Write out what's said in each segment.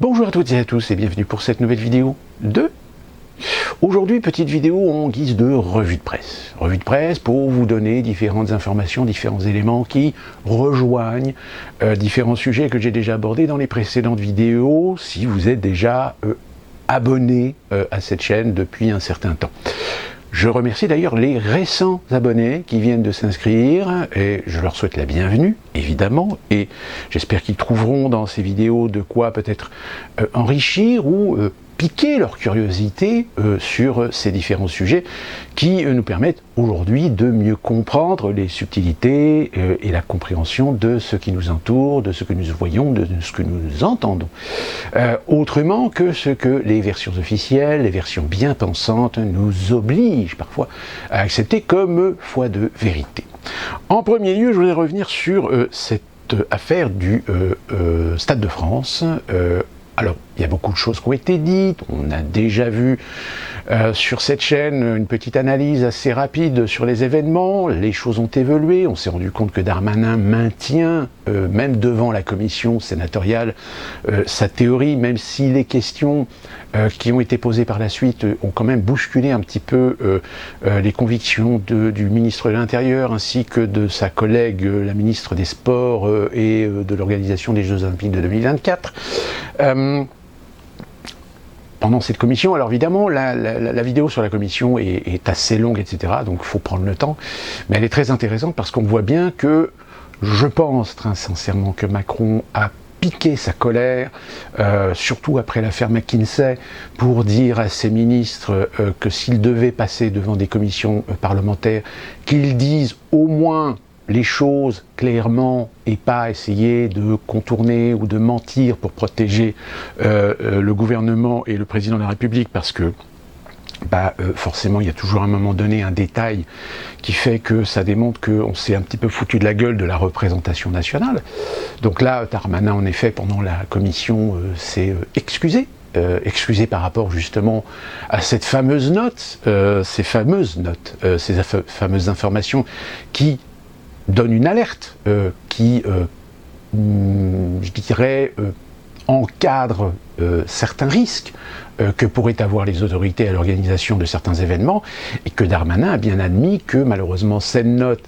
Bonjour à toutes et à tous et bienvenue pour cette nouvelle vidéo de... Aujourd'hui, petite vidéo en guise de revue de presse. Revue de presse pour vous donner différentes informations, différents éléments qui rejoignent différents sujets que j'ai déjà abordés dans les précédentes vidéos, si vous êtes déjà abonné à cette chaîne depuis un certain temps. Je remercie d'ailleurs les récents abonnés qui viennent de s'inscrire et je leur souhaite la bienvenue, évidemment, et j'espère qu'ils trouveront dans ces vidéos de quoi peut-être enrichir ou piquer leur curiosité sur ces différents sujets qui nous permettent aujourd'hui de mieux comprendre les subtilités et la compréhension de ce qui nous entoure, de ce que nous voyons, de ce que nous entendons. Autrement que ce que les versions officielles, les versions bien pensantes nous obligent parfois à accepter comme foi de vérité. En premier lieu, je voudrais revenir sur cette affaire du Stade de France. Alors, il y a beaucoup de choses qui ont été dites, on a déjà vu sur cette chaîne une petite analyse assez rapide sur les événements, les choses ont évolué, on s'est rendu compte que Darmanin maintient, même devant la commission sénatoriale, sa théorie, même si les questions qui ont été posées par la suite ont quand même bousculé un petit peu les convictions du ministre de l'Intérieur ainsi que de sa collègue, la ministre des Sports et de l'organisation des Jeux Olympiques de 2024. Pendant cette commission, alors évidemment, la vidéo sur la commission est assez longue, etc., donc il faut prendre le temps, mais elle est très intéressante parce qu'on voit bien que, je pense très sincèrement que Macron a piqué sa colère, surtout après l'affaire McKinsey, pour dire à ses ministres que s'ils devaient passer devant des commissions parlementaires, qu'ils disent au moins les choses clairement et pas essayer de contourner ou de mentir pour protéger le gouvernement et le président de la République, parce que forcément il y a toujours à un moment donné un détail qui fait que ça démontre qu'on s'est un petit peu foutu de la gueule de la représentation nationale. Donc là, Darmanin en effet pendant la commission s'est excusé. Excusé par rapport justement à cette fameuse note, ces fameuses informations qui donne une alerte qui, je dirais, encadre certains risques que pourraient avoir les autorités à l'organisation de certains événements, et que Darmanin a bien admis que malheureusement ces notes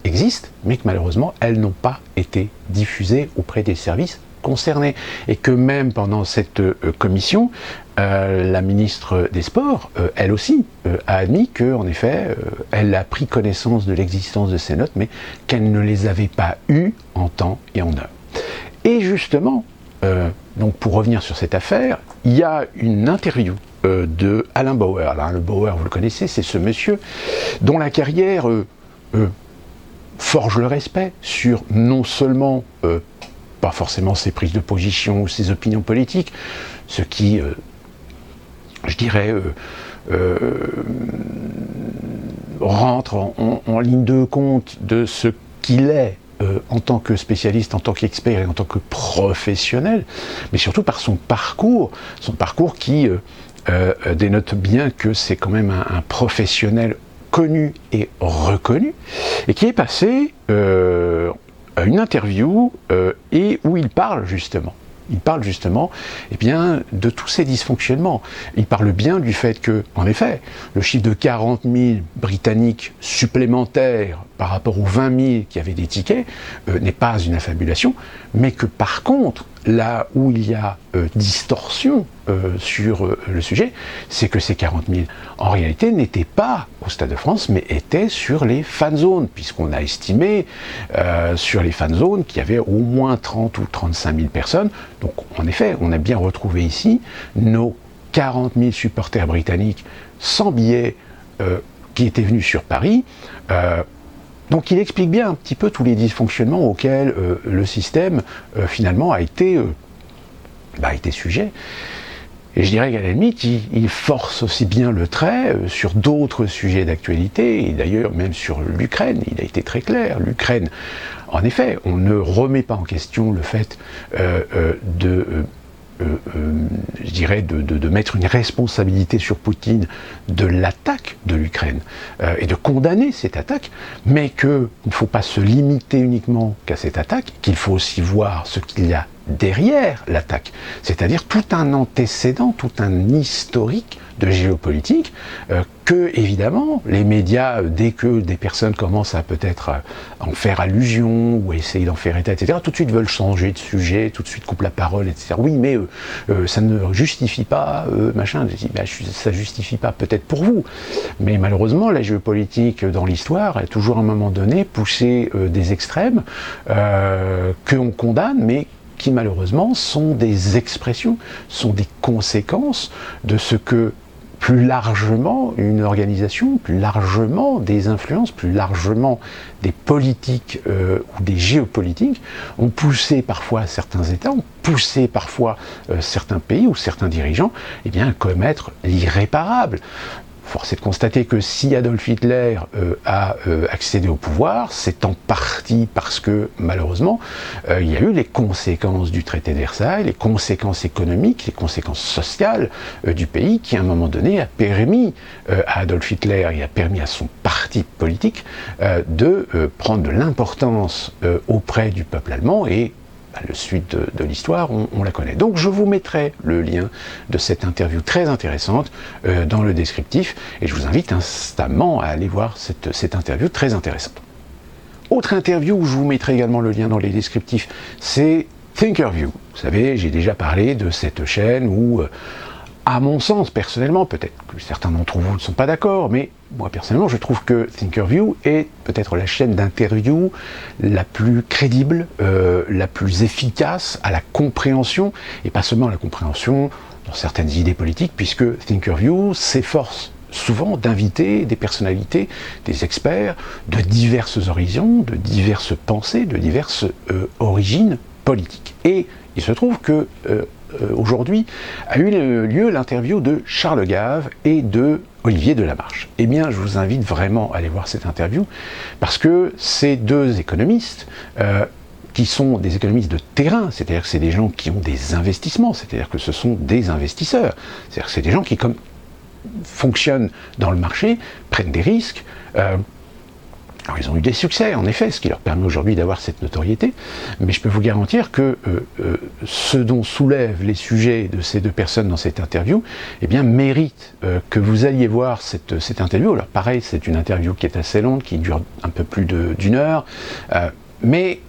existent, mais que malheureusement elles n'ont pas été diffusées auprès des services concernés, et que même pendant cette commission, la ministre des Sports, elle aussi, a admis que, en effet, elle a pris connaissance de l'existence de ces notes, mais qu'elle ne les avait pas eues en temps et en heure. Et justement, donc pour revenir sur cette affaire, il y a une interview de Alain Bauer. Alain Bauer, vous le connaissez, c'est ce monsieur dont la carrière forge le respect sur non seulement pas forcément ses prises de position ou ses opinions politiques, ce qui, je dirais, rentre en ligne de compte de ce qu'il est en tant que spécialiste, en tant qu'expert et en tant que professionnel, mais surtout par son parcours qui dénote bien que c'est quand même un professionnel connu et reconnu, et qui est passé à une interview et où il parle justement eh bien, de tous ces dysfonctionnements. Il parle bien du fait que, en effet, le chiffre de 40 000 Britanniques supplémentaires par rapport aux 20 000 qui avaient des tickets n'est pas une affabulation, mais que par contre, là où il y a distorsion sur le sujet, c'est que ces 40 000, en réalité, n'étaient pas au Stade de France, mais étaient sur les fan zones, puisqu'on a estimé sur les fan zones qu'il y avait au moins 30 ou 35 000 personnes. Donc, en effet, on a bien retrouvé ici nos 40 000 supporters britanniques sans billets qui étaient venus sur Paris. Donc il explique bien un petit peu tous les dysfonctionnements auxquels le système finalement a été sujet. Et je dirais qu'à la limite, il force aussi bien le trait sur d'autres sujets d'actualité, et d'ailleurs même sur l'Ukraine, il a été très clair. L'Ukraine, en effet, on ne remet pas en question le fait je dirais, de mettre une responsabilité sur Poutine de l'attaque de l'Ukraine et de condamner cette attaque, mais qu'il ne faut pas se limiter uniquement qu'à cette attaque, qu'il faut aussi voir ce qu'il y a derrière l'attaque, c'est-à-dire tout un antécédent, tout un historique de géopolitique que, évidemment, les médias, dès que des personnes commencent à peut-être en faire allusion ou essayer d'en faire état, etc., tout de suite veulent changer de sujet, tout de suite coupent la parole, etc. Oui, mais ça ne justifie pas, machin. Je dis, ça justifie pas peut-être pour vous, mais malheureusement, la géopolitique dans l'histoire a toujours à un moment donné poussé des extrêmes qu'on condamne, mais qui malheureusement sont des expressions, sont des conséquences de ce que plus largement une organisation, plus largement des influences, plus largement des politiques ou des géopolitiques ont poussé parfois certains États, ont poussé parfois certains pays ou certains dirigeants à commettre l'irréparable. Force est de constater que si Adolf Hitler a accédé au pouvoir, c'est en partie parce que, malheureusement, il y a eu les conséquences du traité de Versailles, les conséquences économiques, les conséquences sociales du pays, qui à un moment donné a permis à Adolf Hitler et a permis à son parti politique de prendre de l'importance auprès du peuple allemand et la suite de l'histoire, on la connaît. Donc je vous mettrai le lien de cette interview très intéressante dans le descriptif, et je vous invite instamment à aller voir cette interview très intéressante. Autre interview où je vous mettrai également le lien dans les descriptifs, c'est Thinkerview. Vous savez, j'ai déjà parlé de cette chaîne où, à mon sens, personnellement, peut-être que certains d'entre vous ne sont pas d'accord, mais moi personnellement, je trouve que Thinkerview est peut-être la chaîne d'interview la plus crédible, la plus efficace à la compréhension, et pas seulement à la compréhension dans certaines idées politiques, puisque Thinkerview s'efforce souvent d'inviter des personnalités, des experts de diverses horizons, de diverses pensées, de diverses origines politiques. Et il se trouve que aujourd'hui a eu lieu l'interview de Charles Gave et de Olivier Delamarche. Eh bien, je vous invite vraiment à aller voir cette interview, parce que ces deux économistes, qui sont des économistes de terrain, c'est-à-dire que c'est des gens qui ont des investissements, c'est-à-dire que ce sont des investisseurs, c'est-à-dire que c'est des gens qui fonctionnent dans le marché, prennent des risques. Alors ils ont eu des succès, en effet, ce qui leur permet aujourd'hui d'avoir cette notoriété, mais je peux vous garantir que ce dont soulèvent les sujets de ces deux personnes dans cette interview, mérite que vous alliez voir cette interview. Alors pareil, c'est une interview qui est assez longue, qui dure un peu plus d'une heure, mais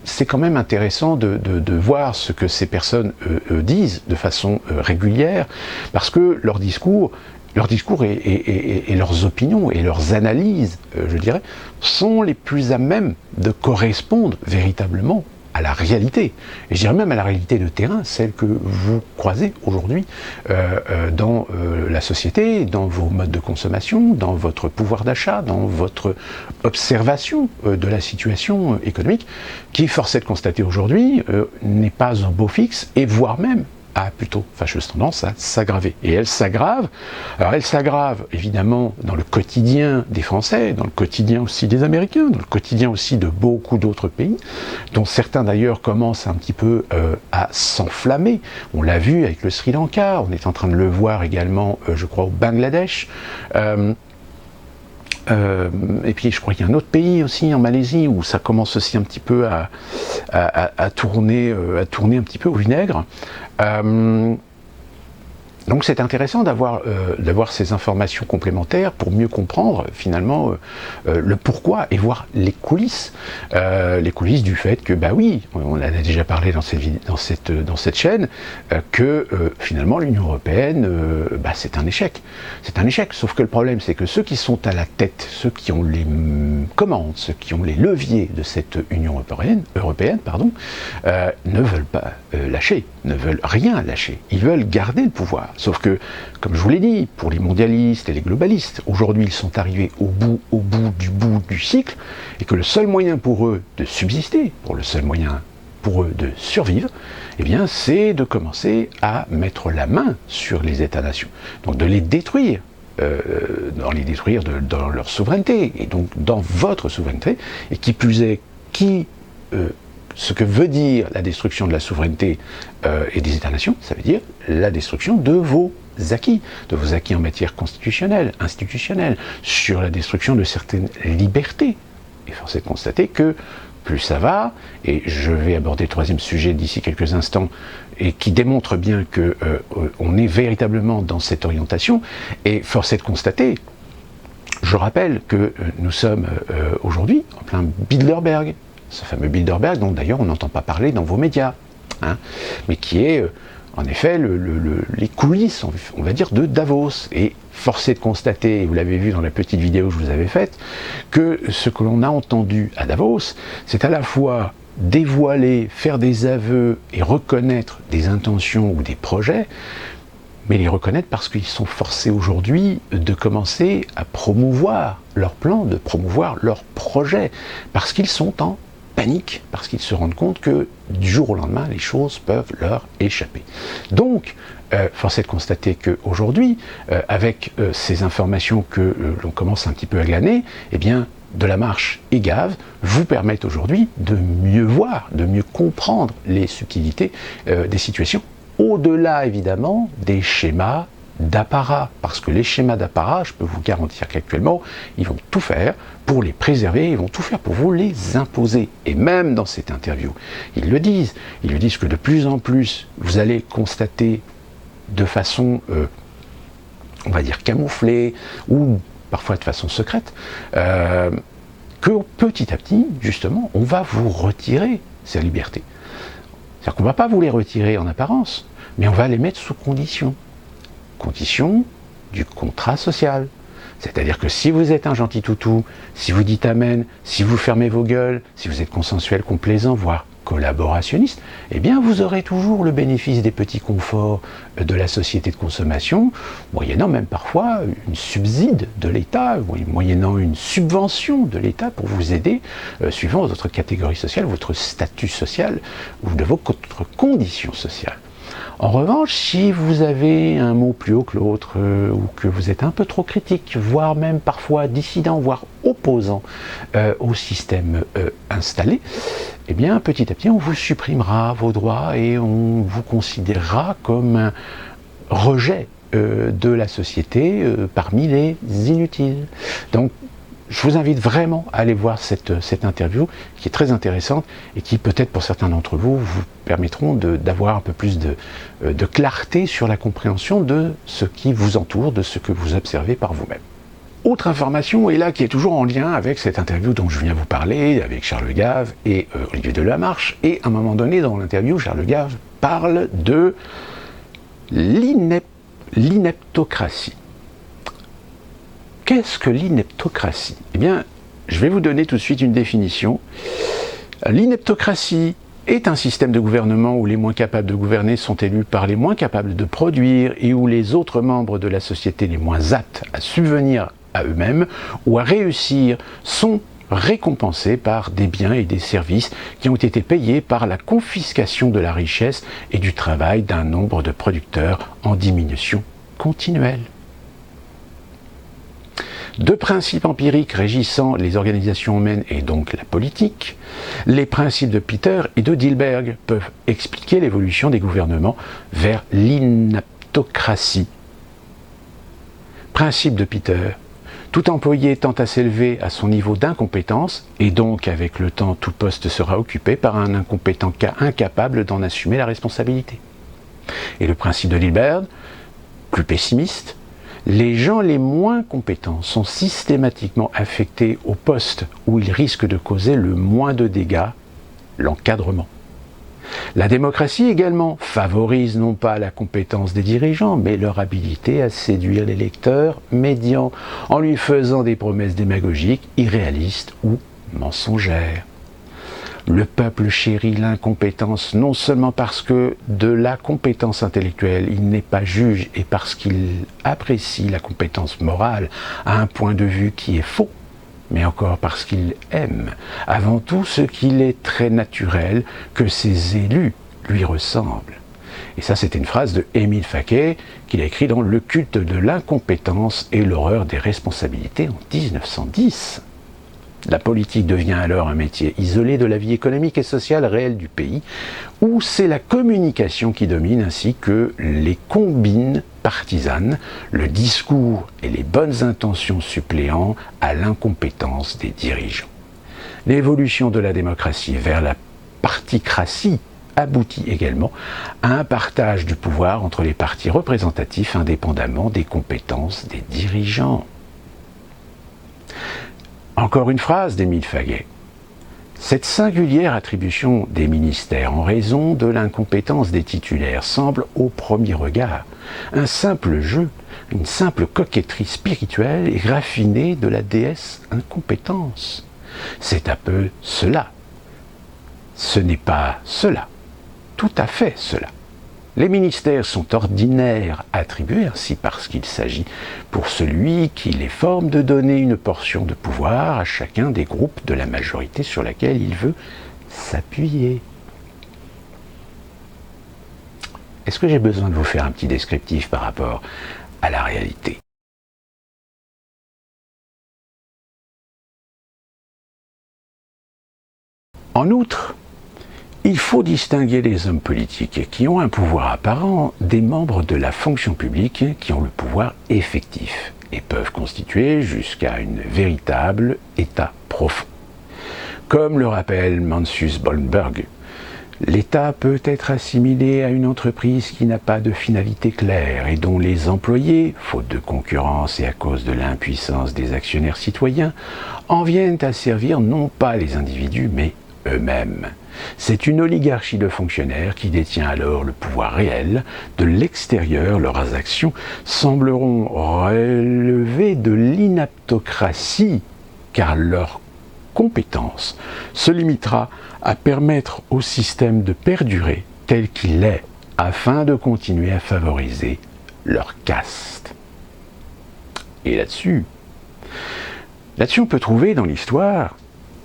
c'est quand même intéressant de voir ce que ces personnes disent de façon régulière, parce que leur discours et leurs opinions et leurs analyses, je dirais, sont les plus à même de correspondre véritablement à la réalité. Et je dirais même à la réalité de terrain, celle que vous croisez aujourd'hui dans la société, dans vos modes de consommation, dans votre pouvoir d'achat, dans votre observation de la situation économique, qui, force est de constater aujourd'hui, n'est pas un beau fixe, et voire même a plutôt fâcheuse tendance à s'aggraver. Et elle s'aggrave, alors elle s'aggrave évidemment dans le quotidien des Français, dans le quotidien aussi des Américains, dans le quotidien aussi de beaucoup d'autres pays, dont certains d'ailleurs commencent un petit peu à s'enflammer. On l'a vu avec le Sri Lanka, on est en train de le voir également, je crois, au Bangladesh. Et puis je crois qu'il y a un autre pays aussi, en Malaisie, où ça commence aussi un petit peu à tourner un petit peu au vinaigre. Donc c'est intéressant d'avoir ces informations complémentaires pour mieux comprendre finalement le pourquoi et voir les coulisses du fait que, bah oui, on en a déjà parlé dans cette chaîne, que finalement l'Union Européenne, c'est un échec. C'est un échec, sauf que le problème c'est que ceux qui sont à la tête, ceux qui ont les commandes, ceux qui ont les leviers de cette Union européenne, ne veulent pas lâcher, ne veulent rien lâcher. Ils veulent garder le pouvoir. Sauf que, comme je vous l'ai dit, pour les mondialistes et les globalistes, aujourd'hui ils sont arrivés au bout du cycle, et que le seul moyen pour eux de subsister, le seul moyen pour eux de survivre, c'est de commencer à mettre la main sur les États-nations. Donc de les détruire, dans leur souveraineté, et donc dans votre souveraineté, et qui plus est, ce que veut dire la destruction de la souveraineté et des États-nations, ça veut dire la destruction de vos acquis en matière constitutionnelle, institutionnelle, sur la destruction de certaines libertés. Et force est de constater que plus ça va, et je vais aborder le troisième sujet d'ici quelques instants, et qui démontre bien que on est véritablement dans cette orientation, et force est de constater, je rappelle que nous sommes aujourd'hui en plein Bilderberg, ce fameux Bilderberg dont d'ailleurs on n'entend pas parler dans vos médias, hein, mais qui est en effet les coulisses, on va dire, de Davos. Et force est de constater, et vous l'avez vu dans la petite vidéo que je vous avais faite, que ce que l'on a entendu à Davos, c'est à la fois dévoiler, faire des aveux et reconnaître des intentions ou des projets, mais les reconnaître parce qu'ils sont forcés aujourd'hui de commencer à promouvoir leurs plans, de promouvoir leurs projets, parce qu'ils sont en panique, parce qu'ils se rendent compte que du jour au lendemain, les choses peuvent leur échapper. Donc, force est de constater qu'aujourd'hui, avec ces informations que l'on commence un petit peu à glaner, eh bien, De la Marche et Gave vous permettent aujourd'hui de mieux voir, de mieux comprendre les subtilités des situations, au-delà évidemment des schémas d'apparat, parce que les schémas d'apparat, je peux vous garantir qu'actuellement, ils vont tout faire pour les préserver, ils vont tout faire pour vous les imposer. Et même dans cette interview, ils le disent que de plus en plus, vous allez constater de façon, on va dire, camouflée, ou parfois de façon secrète, que petit à petit, justement, on va vous retirer ces libertés. C'est-à-dire qu'on ne va pas vous les retirer en apparence, mais on va les mettre sous condition. Condition du contrat social. C'est-à-dire que si vous êtes un gentil toutou, si vous dites amen, si vous fermez vos gueules, si vous êtes consensuel, complaisant, voire collaborationniste, eh bien vous aurez toujours le bénéfice des petits conforts de la société de consommation, moyennant même parfois une subside de l'État, moyennant une subvention de l'État pour vous aider, suivant votre catégorie sociale, votre statut social ou de votre condition sociale. En revanche, si vous avez un mot plus haut que l'autre, ou que vous êtes un peu trop critique, voire même parfois dissident, voire opposant au système installé, eh bien petit à petit on vous supprimera vos droits et on vous considérera comme un rejet de la société parmi les inutiles. Donc je vous invite vraiment à aller voir cette interview qui est très intéressante et qui peut-être pour certains d'entre vous vous permettront d'avoir un peu plus de clarté sur la compréhension de ce qui vous entoure, de ce que vous observez par vous-même. Autre information, et là qui est toujours en lien avec cette interview dont je viens vous parler, avec Charles Gave et Olivier Delamarche, et à un moment donné dans l'interview, Charles Gave parle de l'ineptocratie. Qu'est-ce que l'ineptocratie? Eh bien, je vais vous donner tout de suite une définition. L'ineptocratie est un système de gouvernement où les moins capables de gouverner sont élus par les moins capables de produire et où les autres membres de la société les moins aptes à subvenir à eux-mêmes ou à réussir sont récompensés par des biens et des services qui ont été payés par la confiscation de la richesse et du travail d'un nombre de producteurs en diminution continuelle. Deux principes empiriques régissant les organisations humaines et donc la politique, les principes de Peter et de Dilberg peuvent expliquer l'évolution des gouvernements vers l'inaptocratie. Principe de Peter: tout employé tend à s'élever à son niveau d'incompétence et donc avec le temps tout poste sera occupé par un incompétent incapable d'en assumer la responsabilité. Et le principe de Dilberg, plus pessimiste: les gens les moins compétents sont systématiquement affectés au poste où ils risquent de causer le moins de dégâts, l'encadrement. La démocratie également favorise non pas la compétence des dirigeants, mais leur habilité à séduire l'électeur médian en lui faisant des promesses démagogiques, irréalistes ou mensongères. Le peuple chérit l'incompétence non seulement parce que de la compétence intellectuelle il n'est pas juge et parce qu'il apprécie la compétence morale à un point de vue qui est faux, mais encore parce qu'il aime avant tout ce qu'il est très naturel que ses élus lui ressemblent. Et ça, c'était une phrase de Émile Faquet qu'il a écrit dans Le culte de l'incompétence et l'horreur des responsabilités en 1910. La politique devient alors un métier isolé de la vie économique et sociale réelle du pays, où c'est la communication qui domine ainsi que les combines partisanes, le discours et les bonnes intentions suppléant à l'incompétence des dirigeants. L'évolution de la démocratie vers la particratie aboutit également à un partage du pouvoir entre les partis représentatifs indépendamment des compétences des dirigeants. Encore une phrase d'Émile Faguet. Cette singulière attribution des ministères en raison de l'incompétence des titulaires semble au premier regard un simple jeu, une simple coquetterie spirituelle et raffinée de la déesse incompétence. C'est un peu cela. Ce n'est pas cela. Tout à fait cela. Les ministères sont ordinaires attribués ainsi parce qu'il s'agit pour celui qui les forme de donner une portion de pouvoir à chacun des groupes de la majorité sur laquelle il veut s'appuyer. Est-ce que j'ai besoin de vous faire un petit descriptif par rapport à la réalité ? En outre, il faut distinguer les hommes politiques qui ont un pouvoir apparent des membres de la fonction publique qui ont le pouvoir effectif et peuvent constituer jusqu'à un véritable état profond. Comme le rappelle Mencius Bollenberg, l'État peut être assimilé à une entreprise qui n'a pas de finalité claire et dont les employés, faute de concurrence et à cause de l'impuissance des actionnaires citoyens, en viennent à servir non pas les individus mais eux-mêmes. C'est une oligarchie de fonctionnaires qui détient alors le pouvoir réel. De l'extérieur, leurs actions sembleront relever de l'inaptocratie, car leur compétence se limitera à permettre au système de perdurer tel qu'il est, afin de continuer à favoriser leur caste. Et là-dessus, on peut trouver dans l'histoire,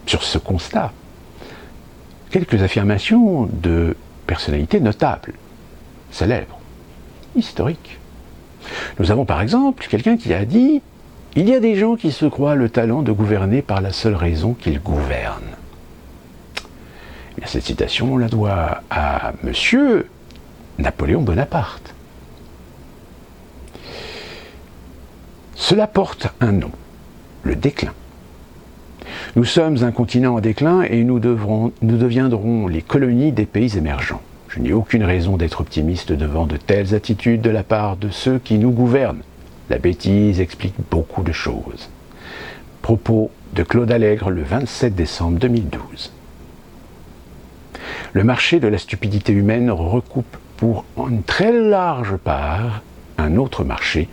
sur ce constat, quelques affirmations de personnalités notables, célèbres, historiques. Nous avons par exemple quelqu'un qui a dit « Il y a des gens qui se croient le talent de gouverner par la seule raison qu'ils gouvernent. » Et cette citation, on la doit à Monsieur Napoléon Bonaparte. Cela porte un nom, le déclin. Nous sommes un continent en déclin et nous deviendrons les colonies des pays émergents. Je n'ai aucune raison d'être optimiste devant de telles attitudes de la part de ceux qui nous gouvernent. La bêtise explique beaucoup de choses. Propos de Claude Allègre le 27 décembre 2012. Le marché de la stupidité humaine recoupe pour une très large part un autre marché,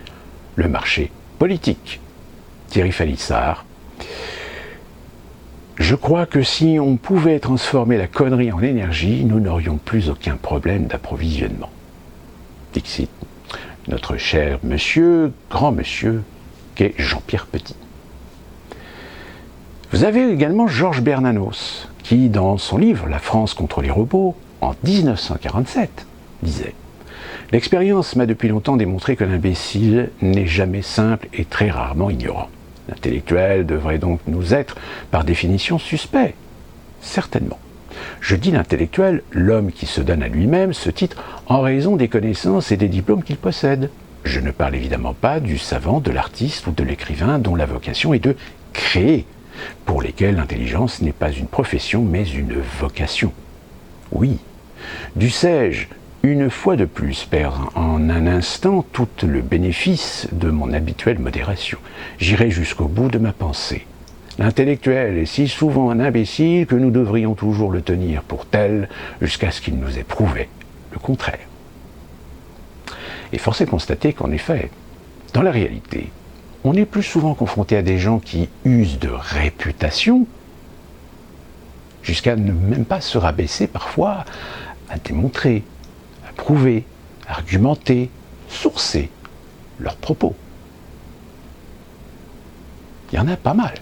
le marché politique. Thierry Falissard. Je crois que si on pouvait transformer la connerie en énergie, nous n'aurions plus aucun problème d'approvisionnement. Dixit, notre cher monsieur, grand monsieur, qu'est Jean-Pierre Petit. Vous avez également Georges Bernanos, qui, dans son livre « La France contre les robots », en 1947, disait « L'expérience m'a depuis longtemps démontré que l'imbécile n'est jamais simple et très rarement ignorant. L'intellectuel devrait donc nous être, par définition, suspect. Certainement. Je dis l'intellectuel, l'homme qui se donne à lui-même ce titre en raison des connaissances et des diplômes qu'il possède. Je ne parle évidemment pas du savant, de l'artiste ou de l'écrivain dont la vocation est de créer, pour lesquels l'intelligence n'est pas une profession mais une vocation. Oui, dussé-je une fois de plus perdre en un instant tout le bénéfice de mon habituelle modération. J'irai jusqu'au bout de ma pensée. L'intellectuel est si souvent un imbécile que nous devrions toujours le tenir pour tel jusqu'à ce qu'il nous ait prouvé le contraire. Et force est de constater qu'en effet, dans la réalité, on est plus souvent confronté à des gens qui usent de réputation jusqu'à ne même pas se rabaisser parfois à démontrer, prouver, argumenter, sourcer leurs propos. Il y en a pas mal.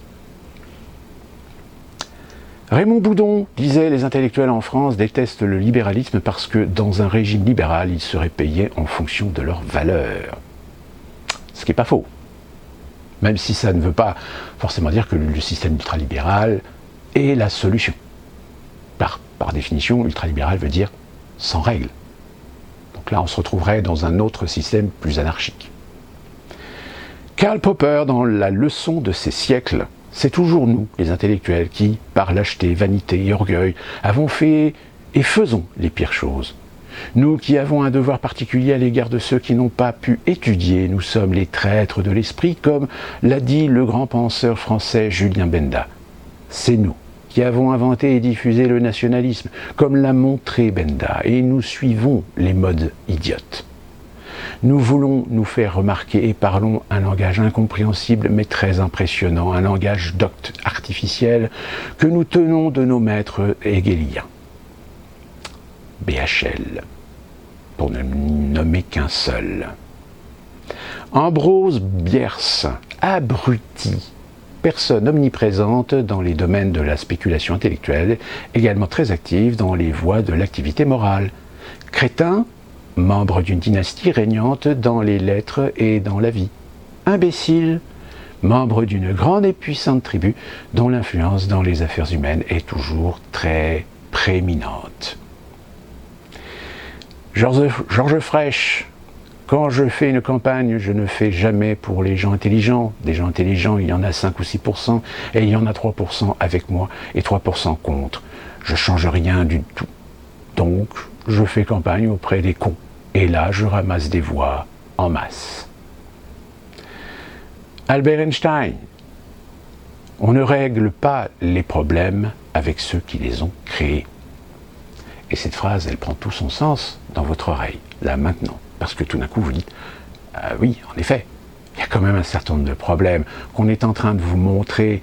Raymond Boudon disait « Les intellectuels en France détestent le libéralisme parce que dans un régime libéral, ils seraient payés en fonction de leurs valeurs. » Ce qui n'est pas faux. Même si ça ne veut pas forcément dire que le système ultralibéral est la solution. Par définition, ultralibéral veut dire sans règles. Donc là, on se retrouverait dans un autre système plus anarchique. Karl Popper, dans La leçon de ces siècles, C'est toujours nous, les intellectuels, qui, par lâcheté, vanité et orgueil, avons fait et faisons les pires choses. Nous qui avons un devoir particulier à l'égard de ceux qui n'ont pas pu étudier, nous sommes les traîtres de l'esprit, comme l'a dit le grand penseur français Julien Benda. C'est nous qui avons inventé et diffusé le nationalisme, comme l'a montré Benda, et nous suivons les modes idiotes. Nous voulons nous faire remarquer et parlons un langage incompréhensible mais très impressionnant, un langage docte artificiel que nous tenons de nos maîtres hegéliens. BHL, pour ne nommer qu'un seul. Ambrose Bierce, abruti, personne omniprésente dans les domaines de la spéculation intellectuelle, également très active dans les voies de l'activité morale. Crétin, membre d'une dynastie régnante dans les lettres et dans la vie. Imbécile, membre d'une grande et puissante tribu dont l'influence dans les affaires humaines est toujours très prééminente. Georges Frêche, quand je fais une campagne, je ne fais jamais pour les gens intelligents. Des gens intelligents, il y en a 5 ou 6%, et il y en a 3% avec moi, et 3% contre. Je ne change rien du tout. Donc, je fais campagne auprès des cons. Et là, je ramasse des voix en masse. Albert Einstein, on ne règle pas les problèmes avec ceux qui les ont créés. Et cette phrase, elle prend tout son sens dans votre oreille, là, maintenant. Parce que tout d'un coup, vous dites, oui, en effet, il y a quand même un certain nombre de problèmes qu'on est en train de vous montrer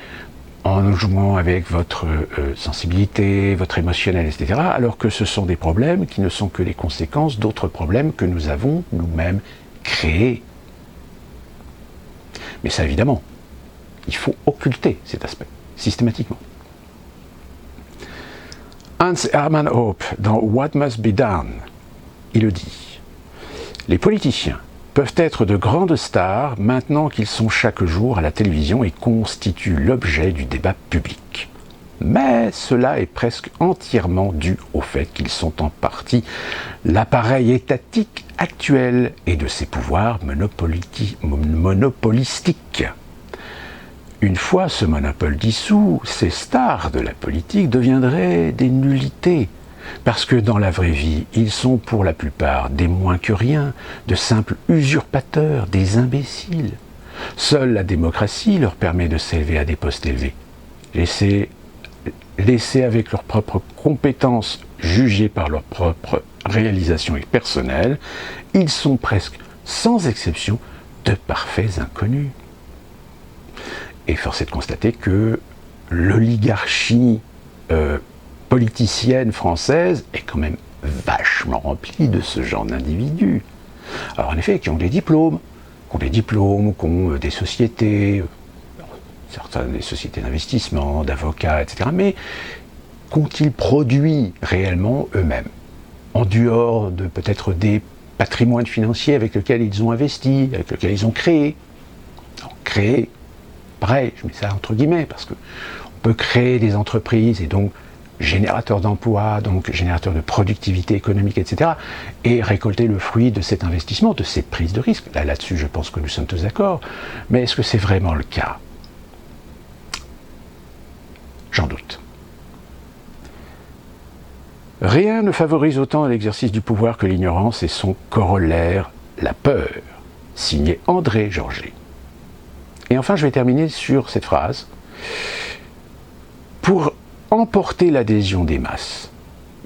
en jouant avec votre sensibilité, votre émotionnel, etc., alors que ce sont des problèmes qui ne sont que les conséquences d'autres problèmes que nous avons nous-mêmes créés. Mais ça, évidemment, il faut occulter cet aspect, systématiquement. Hans Hermann Hoppe, dans What Must Be Done, il le dit. Les politiciens peuvent être de grandes stars maintenant qu'ils sont chaque jour à la télévision et constituent l'objet du débat public. Mais cela est presque entièrement dû au fait qu'ils sont en partie l'appareil étatique actuel et de ses pouvoirs monopolistiques. Une fois ce monopole dissous, ces stars de la politique deviendraient des nullités. Parce que dans la vraie vie, ils sont pour la plupart des moins que rien, de simples usurpateurs, des imbéciles. Seule la démocratie leur permet de s'élever à des postes élevés. Laissés avec leurs propres compétences, jugés par leurs propres réalisations personnelles, ils sont presque, sans exception, de parfaits inconnus. Et force est de constater que l'oligarchie politicienne française est quand même vachement remplie de ce genre d'individus. Alors en effet, qui ont des diplômes, qui ont des sociétés, certaines des sociétés d'investissement, d'avocats, etc. Mais qu'ont-ils produit réellement eux-mêmes, en dehors de peut-être des patrimoines financiers avec lesquels ils ont investi, avec lesquels ils ont créé. Alors, créer, pareil, je mets ça entre guillemets, parce qu'on peut créer des entreprises et donc générateur d'emplois, donc générateur de productivité économique, etc., et récolter le fruit de cet investissement, de cette prise de risque. Là-dessus, je pense que nous sommes tous d'accord. Mais est-ce que c'est vraiment le cas? J'en doute. Rien ne favorise autant l'exercice du pouvoir que l'ignorance et son corollaire, la peur. Signé André Georget. Et enfin, je vais terminer sur cette phrase. Pour emporter l'adhésion des masses,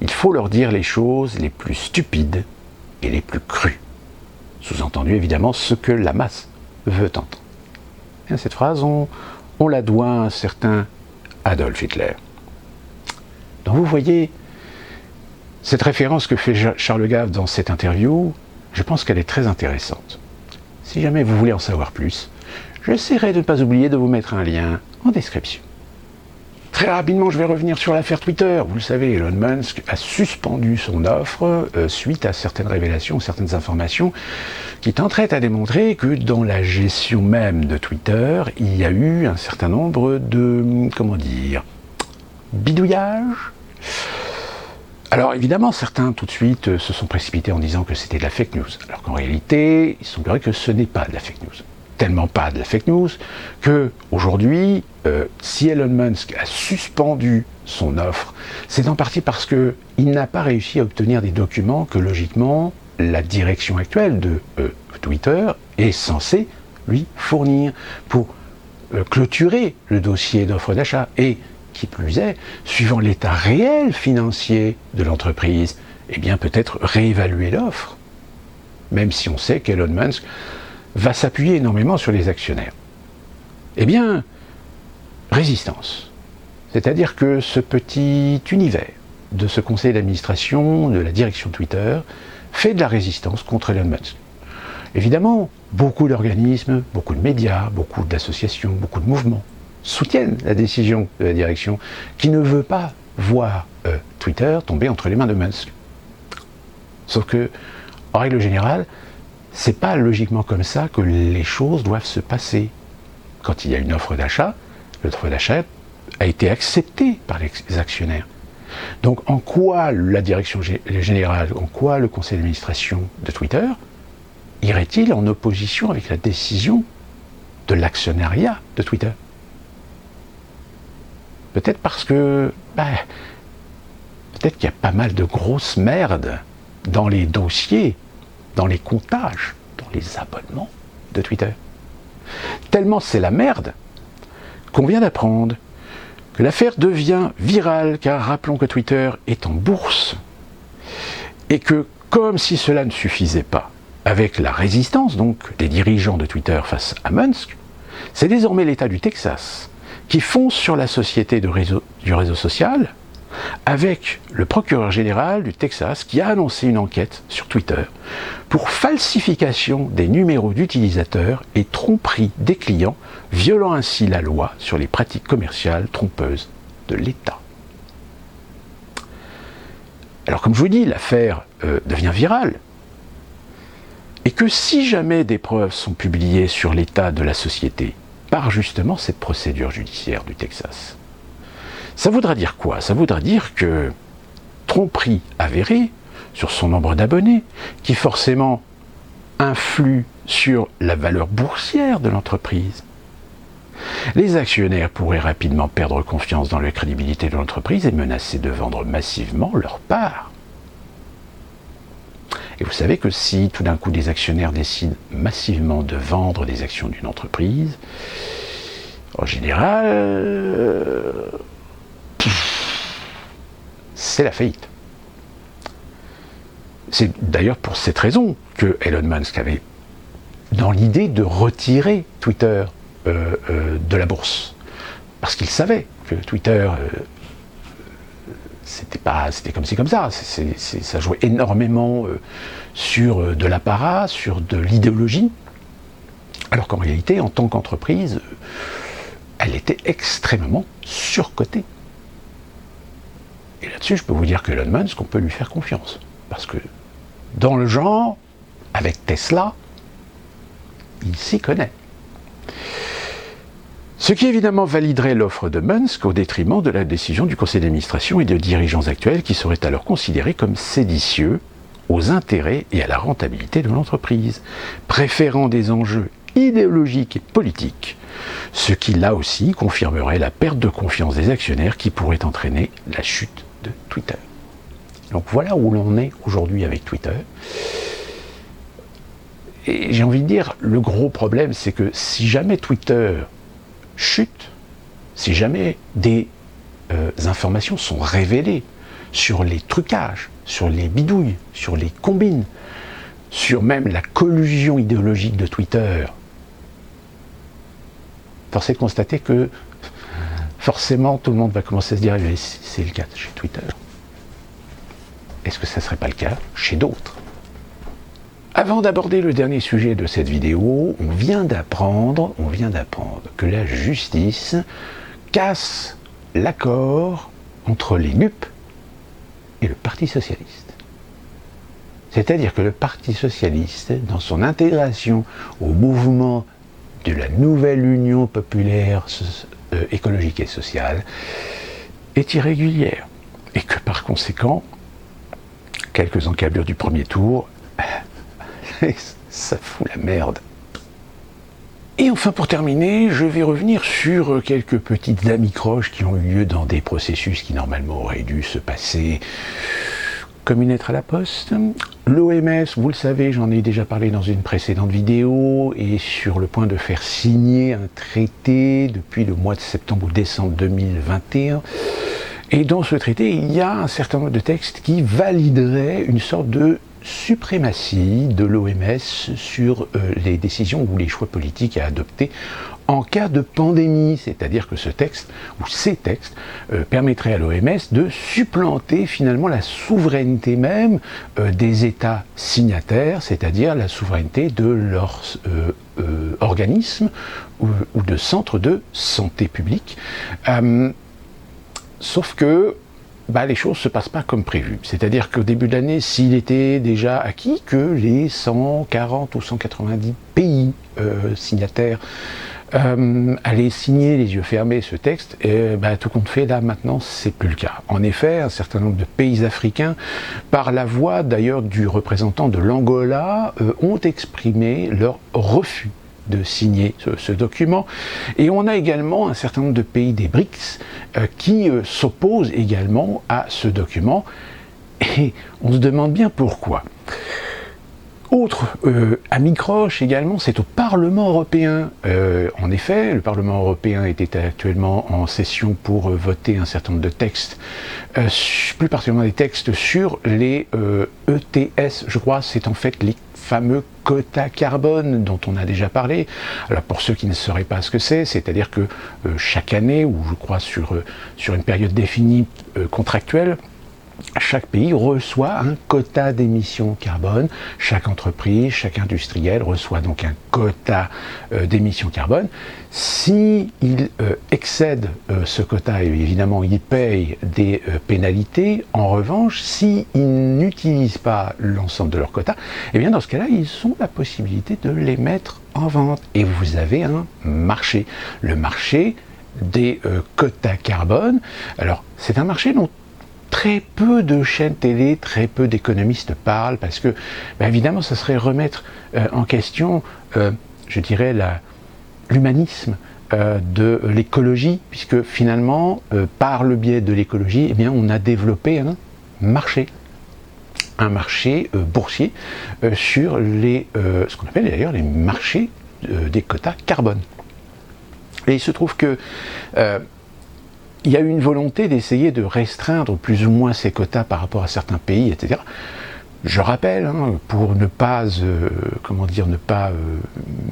il faut leur dire les choses les plus stupides et les plus crues. Sous-entendu évidemment ce que la masse veut entendre. Et cette phrase, on la doit à un certain Adolf Hitler. Donc vous voyez, cette référence que fait Charles Gave dans cette interview, je pense qu'elle est très intéressante. Si jamais vous voulez en savoir plus, j'essaierai de ne pas oublier de vous mettre un lien en description. Très rapidement, je vais revenir sur l'affaire Twitter. Vous le savez, Elon Musk a suspendu son offre suite à certaines révélations, certaines informations qui tenteraient à démontrer que dans la gestion même de Twitter, il y a eu un certain nombre de, bidouillages. Alors évidemment, certains tout de suite se sont précipités en disant que c'était de la fake news, alors qu'en réalité, il semblerait que ce n'est pas de la fake news. tellement pas de la fake news que aujourd'hui, si Elon Musk a suspendu son offre, c'est en partie parce qu'il n'a pas réussi à obtenir des documents que logiquement la direction actuelle de Twitter est censée lui fournir pour clôturer le dossier d'offre d'achat. Et qui plus est, suivant l'état réel financier de l'entreprise, eh bien peut-être réévaluer l'offre, même si on sait qu'Elon Musk va s'appuyer énormément sur les actionnaires. Eh bien, résistance. C'est-à-dire que ce petit univers de ce conseil d'administration, de la direction Twitter, fait de la résistance contre Elon Musk. Évidemment, beaucoup d'organismes, beaucoup de médias, beaucoup d'associations, beaucoup de mouvements soutiennent la décision de la direction qui ne veut pas voir Twitter tomber entre les mains de Musk. Sauf que, en règle générale, c'est pas logiquement comme ça que les choses doivent se passer. Quand il y a une offre d'achat, l'offre d'achat a été acceptée par les actionnaires. Donc en quoi la direction générale, en quoi le conseil d'administration de Twitter irait-il en opposition avec la décision de l'actionnariat de Twitter? Peut-être parce que, peut-être qu'il y a pas mal de grosses merdes dans les dossiers, dans les comptages, dans les abonnements de Twitter. Tellement c'est la merde qu'on vient d'apprendre que l'affaire devient virale, car rappelons que Twitter est en bourse, et que, comme si cela ne suffisait pas, avec la résistance donc des dirigeants de Twitter face à Musk, c'est désormais l'État du Texas qui fonce sur la société du réseau social, avec le procureur général du Texas qui a annoncé une enquête sur Twitter pour falsification des numéros d'utilisateurs et tromperie des clients, violant ainsi la loi sur les pratiques commerciales trompeuses de l'État. Alors comme je vous dis, l'affaire devient virale, et que si jamais des preuves sont publiées sur l'état de la société, par justement cette procédure judiciaire du Texas, ça voudra dire quoi? Ça voudra dire que tromperie avérée sur son nombre d'abonnés, qui forcément influe sur la valeur boursière de l'entreprise. Les actionnaires pourraient rapidement perdre confiance dans la crédibilité de l'entreprise et menacer de vendre massivement leur part. Et vous savez que si tout d'un coup des actionnaires décident massivement de vendre des actions d'une entreprise, en général, c'est la faillite. C'est d'ailleurs pour cette raison que Elon Musk avait dans l'idée de retirer Twitter de la bourse. Parce qu'il savait que Twitter, c'était comme ci, comme ça. Ça jouait énormément sur de l'apparat, sur de l'idéologie. Alors qu'en réalité, en tant qu'entreprise, elle était extrêmement surcotée. Et là-dessus, je peux vous dire que Elon Musk, on peut lui faire confiance. Parce que, dans le genre, avec Tesla, il s'y connaît. Ce qui évidemment validerait l'offre de Musk au détriment de la décision du conseil d'administration et de dirigeants actuels qui seraient alors considérés comme séditieux aux intérêts et à la rentabilité de l'entreprise, préférant des enjeux idéologiques et politiques, ce qui là aussi confirmerait la perte de confiance des actionnaires qui pourrait entraîner la chute de Twitter. Donc voilà où l'on est aujourd'hui avec Twitter. Et j'ai envie de dire, le gros problème, c'est que si jamais Twitter chute, si jamais des informations sont révélées sur les trucages, sur les bidouilles, sur les combines, sur même la collusion idéologique de Twitter, force est de constater que forcément tout le monde va commencer à se dire c'est le cas chez Twitter. Est-ce que ça ne serait pas le cas chez d'autres? Avant d'aborder le dernier sujet de cette vidéo, on vient d'apprendre que la justice casse l'accord entre les NUP et le Parti socialiste. C'est-à-dire que le Parti socialiste, dans son intégration au mouvement de la nouvelle Union populaire écologique et sociale, est irrégulière. Et que par conséquent, quelques encablures du premier tour, ça fout la merde. Et enfin, pour terminer, je vais revenir sur quelques petites amicroches qui ont eu lieu dans des processus qui normalement auraient dû se passer comme une lettre à la poste. L'OMS, vous le savez, j'en ai déjà parlé dans une précédente vidéo, est sur le point de faire signer un traité depuis le mois de septembre ou décembre 2021. Et dans ce traité, il y a un certain nombre de textes qui valideraient une sorte de suprématie de l'OMS sur les décisions ou les choix politiques à adopter en cas de pandémie, c'est-à-dire que ce texte, ou ces textes, permettraient à l'OMS de supplanter finalement la souveraineté même des États signataires, c'est-à-dire la souveraineté de leurs organismes ou de centres de santé publique. Sauf que les choses ne se passent pas comme prévu. C'est-à-dire qu'au début de l'année, s'il était déjà acquis que les 140 ou 190 pays signataires allaient signer les yeux fermés ce texte, tout compte fait, là maintenant, c'est plus le cas. En effet, un certain nombre de pays africains, par la voix d'ailleurs du représentant de l'Angola, ont exprimé leur refus de signer ce document. Et on a également un certain nombre de pays des BRICS qui s'opposent également à ce document. Et on se demande bien pourquoi. Autre amicroche également, c'est au Parlement européen. En effet, le Parlement européen était actuellement en session pour voter un certain nombre de textes, plus particulièrement des textes sur les ETS, je crois, c'est en fait les fameux quotas carbone dont on a déjà parlé. Alors pour ceux qui ne sauraient pas ce que c'est-à-dire que chaque année, ou je crois sur une période définie contractuelle, chaque pays reçoit un quota d'émissions carbone, chaque entreprise, chaque industriel reçoit donc un quota d'émissions carbone. S'il excède ce quota, évidemment, il paye des pénalités. En revanche, s'ils n'utilisent pas l'ensemble de leur quota, eh bien dans ce cas-là, ils ont la possibilité de les mettre en vente. Et vous avez un marché, le marché des quotas carbone. Alors, c'est un marché dont très peu de chaînes télé, très peu d'économistes parlent, parce que, évidemment, ça serait remettre en question, je dirais, l'humanisme de l'écologie, puisque finalement, par le biais de l'écologie, eh bien, on a développé un marché boursier sur ce qu'on appelle d'ailleurs les marchés des quotas carbone. Et il se trouve que il y a eu une volonté d'essayer de restreindre plus ou moins ces quotas par rapport à certains pays, etc. Je rappelle, pour ne pas,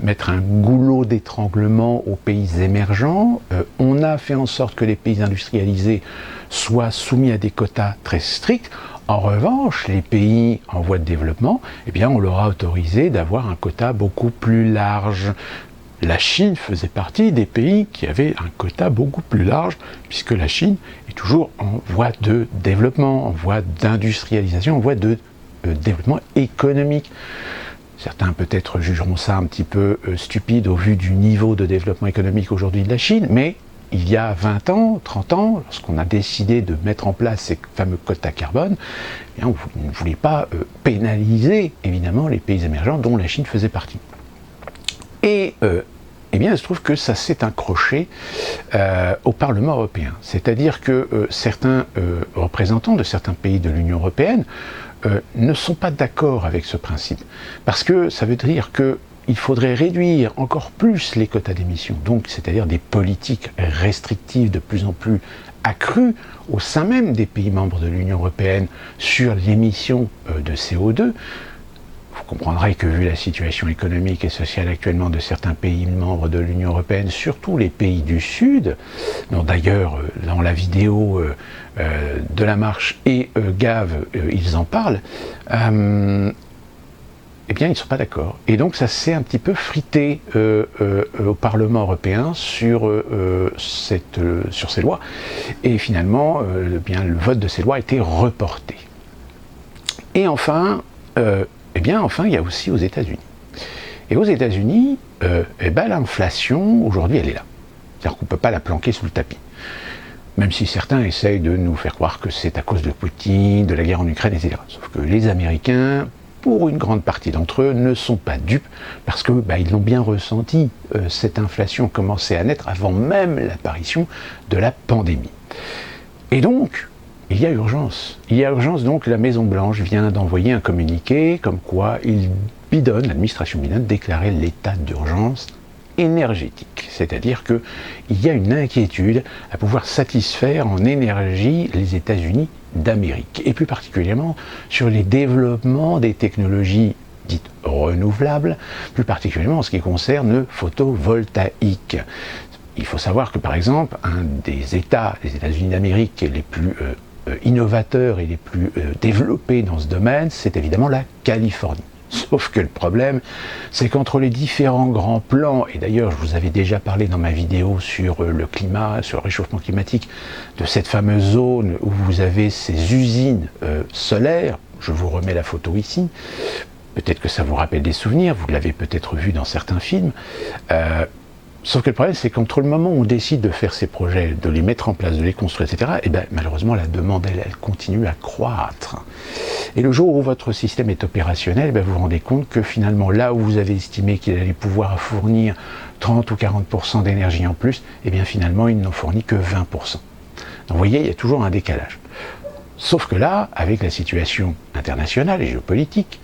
mettre un goulot d'étranglement aux pays émergents, on a fait en sorte que les pays industrialisés soient soumis à des quotas très stricts. En revanche, les pays en voie de développement, eh bien, on leur a autorisé d'avoir un quota beaucoup plus large. La Chine faisait partie des pays qui avaient un quota beaucoup plus large, puisque la Chine est toujours en voie de développement, en voie d'industrialisation, en voie de développement économique. Certains peut-être jugeront ça un petit peu stupide au vu du niveau de développement économique aujourd'hui de la Chine, mais il y a 20 ans, 30 ans, lorsqu'on a décidé de mettre en place ces fameux quotas carbone, eh bien, on ne voulait pas pénaliser évidemment les pays émergents dont la Chine faisait partie. Et eh bien, il se trouve que ça s'est accroché au Parlement européen. C'est-à-dire que certains représentants de certains pays de l'Union européenne ne sont pas d'accord avec ce principe. Parce que ça veut dire qu'il faudrait réduire encore plus les quotas d'émissions, donc c'est-à-dire des politiques restrictives de plus en plus accrues au sein même des pays membres de l'Union européenne sur l'émission de CO2. Vous comprendrez que vu la situation économique et sociale actuellement de certains pays membres de l'Union européenne, surtout les pays du Sud, dont d'ailleurs dans la vidéo de la marche et Gave, ils en parlent, eh bien ils ne sont pas d'accord. Et donc ça s'est un petit peu frité au Parlement européen sur ces lois. Et finalement, le vote de ces lois a été reporté. Et enfin, il y a aussi aux États-Unis. Et aux États-Unis, l'inflation, aujourd'hui, elle est là. C'est-à-dire qu'on ne peut pas la planquer sous le tapis. Même si certains essayent de nous faire croire que c'est à cause de Poutine, de la guerre en Ukraine, etc. Sauf que les Américains pour une grande partie d'entre eux, ne sont pas dupes, parce que ils l'ont bien ressenti, cette inflation commençait à naître avant même l'apparition de la pandémie. Et donc, il y a urgence. Il y a urgence, donc la Maison-Blanche vient d'envoyer un communiqué comme quoi l'administration Biden déclarait l'état d'urgence énergétique. C'est-à-dire qu'il y a une inquiétude à pouvoir satisfaire en énergie les États-Unis d'Amérique, et plus particulièrement sur les développements des technologies dites renouvelables, plus particulièrement en ce qui concerne le photovoltaïque. Il faut savoir que, par exemple, un des États, les États-Unis d'Amérique, les plus innovateurs et les plus développés dans ce domaine, c'est évidemment la Californie. Sauf que le problème, c'est qu'entre les différents grands plans, et d'ailleurs je vous avais déjà parlé dans ma vidéo sur le climat, sur le réchauffement climatique, de cette fameuse zone où vous avez ces usines solaires, je vous remets la photo ici, peut-être que ça vous rappelle des souvenirs, vous l'avez peut-être vu dans certains films, sauf que le problème, c'est qu'entre le moment où on décide de faire ces projets, de les mettre en place, de les construire, etc., malheureusement, la demande, elle continue à croître. Et le jour où votre système est opérationnel, vous vous rendez compte que finalement, là où vous avez estimé qu'il allait pouvoir fournir 30 ou 40% d'énergie en plus, finalement, il n'en fournit que 20%. Donc vous voyez, il y a toujours un décalage. Sauf que là, avec la situation internationale et géopolitique,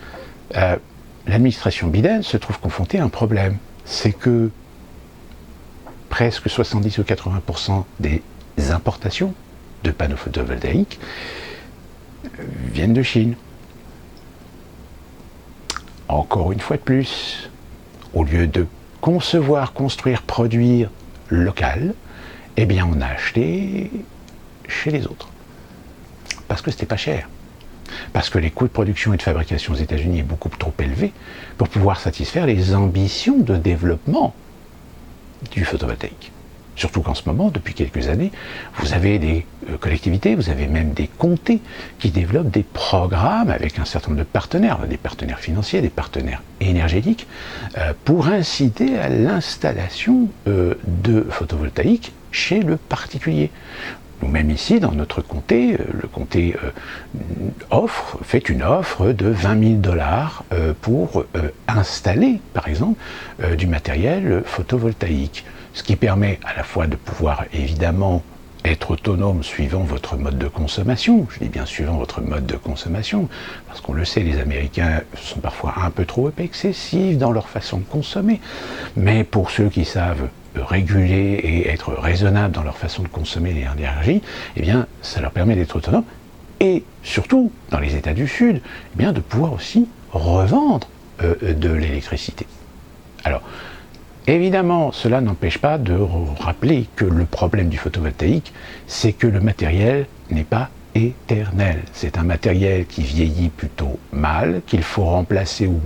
l'administration Biden se trouve confrontée à un problème. C'est que presque 70 ou 80% des importations de panneaux photovoltaïques viennent de Chine. Encore une fois de plus, au lieu de concevoir, construire, produire local, on a acheté chez les autres. Parce que c'était pas cher. Parce que les coûts de production et de fabrication aux États-Unis sont beaucoup trop élevés pour pouvoir satisfaire les ambitions de développement du photovoltaïque. Surtout qu'en ce moment, depuis quelques années, vous avez des collectivités, vous avez même des comtés qui développent des programmes avec un certain nombre de partenaires, des partenaires financiers, des partenaires énergétiques, pour inciter à l'installation de photovoltaïque chez le particulier. Nous-mêmes ici, dans notre comté, le comté fait une offre de 20 000 $ pour installer, par exemple, du matériel photovoltaïque. Ce qui permet à la fois de pouvoir, évidemment, être autonome suivant votre mode de consommation. Je dis bien suivant votre mode de consommation, parce qu'on le sait, les Américains sont parfois un peu trop excessifs dans leur façon de consommer. Mais pour ceux qui savent réguler et être raisonnables dans leur façon de consommer l'énergie, ça leur permet d'être autonomes. Et surtout, dans les États du Sud, de pouvoir aussi revendre de l'électricité. Alors, évidemment, cela n'empêche pas de rappeler que le problème du photovoltaïque, c'est que le matériel n'est pas éternel. C'est un matériel qui vieillit plutôt mal, qu'il faut remplacer ou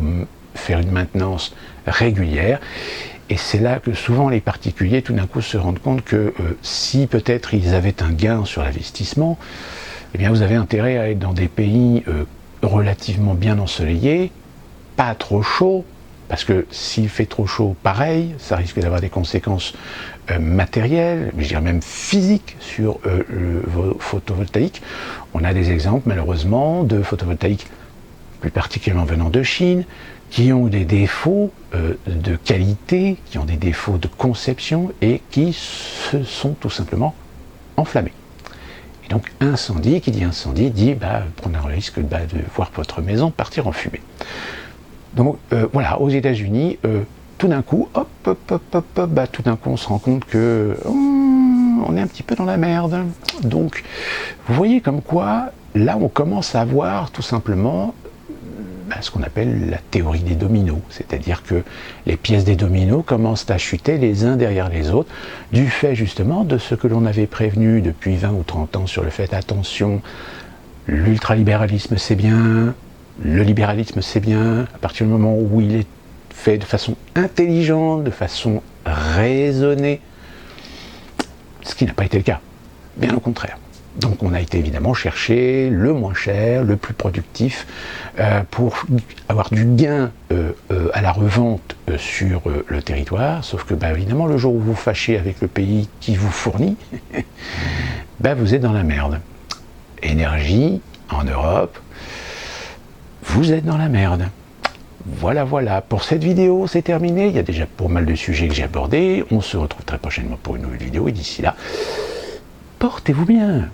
faire une maintenance régulière. Et c'est là que souvent les particuliers, tout d'un coup, se rendent compte que si peut-être ils avaient un gain sur l'investissement, vous avez intérêt à être dans des pays relativement bien ensoleillés, pas trop chauds, parce que s'il fait trop chaud, pareil, ça risque d'avoir des conséquences matérielles, mais je dirais même physiques sur vos photovoltaïques. On a des exemples, malheureusement, de photovoltaïques, plus particulièrement venant de Chine, qui ont des défauts de qualité, qui ont des défauts de conception et qui se sont tout simplement enflammés. Et donc incendie, qui dit incendie, dit prenez le risque de voir votre maison partir en fumée. Donc voilà, aux États-Unis, tout d'un coup, tout d'un coup on se rend compte que on est un petit peu dans la merde. Donc vous voyez comme quoi, là on commence à voir tout simplement ce qu'on appelle la théorie des dominos, c'est-à-dire que les pièces des dominos commencent à chuter les uns derrière les autres, du fait justement de ce que l'on avait prévenu depuis 20 ou 30 ans sur le fait, attention, l'ultralibéralisme c'est bien, le libéralisme c'est bien, à partir du moment où il est fait de façon intelligente, de façon raisonnée, ce qui n'a pas été le cas, bien au contraire. Donc on a été évidemment chercher le moins cher, le plus productif, pour avoir du gain à la revente sur le territoire, sauf que évidemment le jour où vous fâchez avec le pays qui vous fournit, vous êtes dans la merde. Énergie, en Europe, vous êtes dans la merde. Voilà, voilà, pour cette vidéo, c'est terminé. Il y a déjà pas mal de sujets que j'ai abordés. On se retrouve très prochainement pour une nouvelle vidéo. Et d'ici là, portez-vous bien.